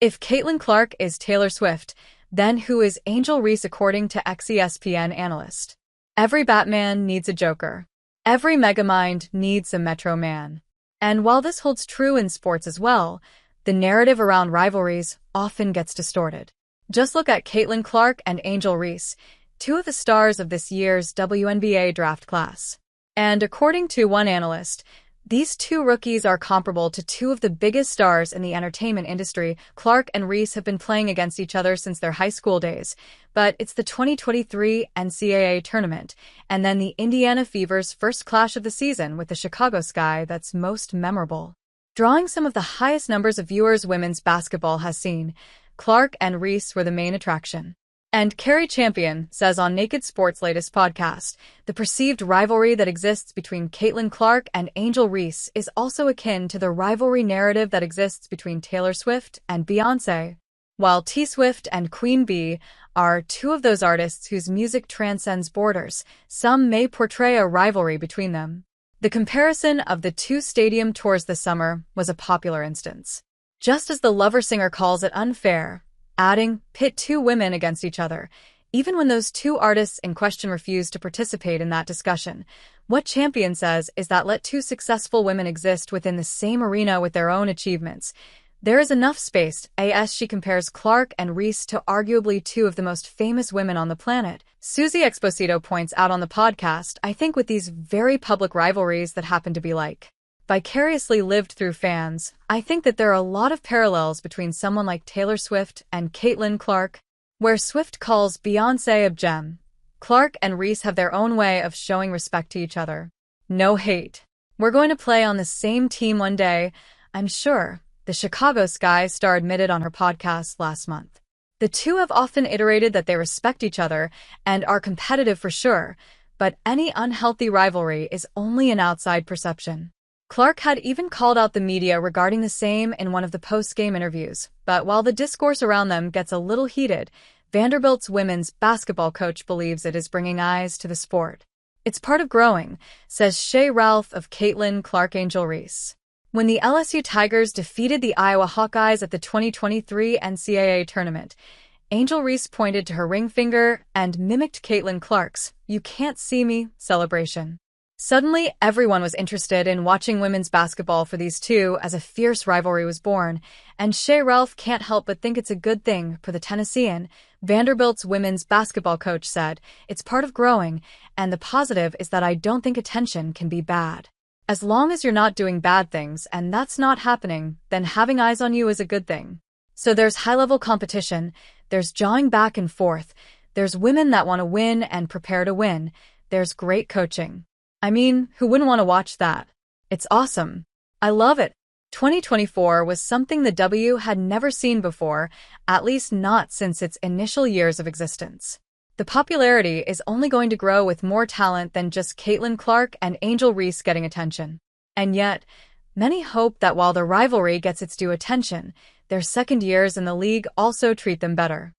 If Caitlin Clark is Taylor Swift, then who is Angel Reese according to ex-ESPN analyst? Every Batman needs a Joker. Every Megamind needs a Metro Man. And while this holds true in sports as well, the narrative around rivalries often gets distorted. Just look at Caitlin Clark and Angel Reese, two of the stars of this year's WNBA draft class. And according to one analyst, these two rookies are comparable to two of the biggest stars in the entertainment industry. Clark and Reese have been playing against each other since their high school days, but it's the 2023 NCAA tournament, and then the Indiana Fever's first clash of the season with the Chicago Sky that's most memorable. Drawing some of the highest numbers of viewers women's basketball has seen, Clark and Reese were the main attraction. And Carrie Champion says on Naked Sports' latest podcast, the perceived rivalry that exists between Caitlin Clark and Angel Reese is also akin to the rivalry narrative that exists between Taylor Swift and Beyoncé. While T Swift and Queen Bee are two of those artists whose music transcends borders, some may portray a rivalry between them. The comparison of the two stadium tours this summer was a popular instance. Just as the Lover singer calls it unfair, adding, pit two women against each other, even when those two artists in question refuse to participate in that discussion. What Champion says is that let two successful women exist within the same arena with their own achievements. There is enough space, as she compares Clark and Reese to arguably two of the most famous women on the planet. Susie Exposito points out on the podcast, I think with these very public rivalries that happen to be vicariously lived through fans, I think that there are a lot of parallels between someone like Taylor Swift and Caitlin Clark. Where Swift calls Beyoncé a gem, Clark and Reese have their own way of showing respect to each other. No hate. We're going to play on the same team one day, I'm sure, the Chicago Sky star admitted on her podcast last month. The two have often iterated that they respect each other and are competitive for sure, but any unhealthy rivalry is only an outside perception. Clark had even called out the media regarding the same in one of the post-game interviews, but while the discourse around them gets a little heated, Vanderbilt's women's basketball coach believes it is bringing eyes to the sport. It's part of growing, says Shay Ralph of Caitlin Clark Angel Reese. When the LSU Tigers defeated the Iowa Hawkeyes at the 2023 NCAA tournament, Angel Reese pointed to her ring finger and mimicked Caitlin Clark's "You can't see me" celebration. Suddenly, everyone was interested in watching women's basketball for these two as a fierce rivalry was born, and Shay Ralph can't help but think it's a good thing for the Tennessean. Vanderbilt's women's basketball coach said, it's part of growing, and the positive is that I don't think attention can be bad. As long as you're not doing bad things and that's not happening, then having eyes on you is a good thing. So there's high-level competition, there's jawing back and forth, there's women that want to win and prepare to win, there's great coaching. I mean, who wouldn't want to watch that? It's awesome. I love it. 2024 was something the W had never seen before, at least not since its initial years of existence. The popularity is only going to grow with more talent than just Caitlin Clark and Angel Reese getting attention. And yet, many hope that while the rivalry gets its due attention, their second years in the league also treat them better.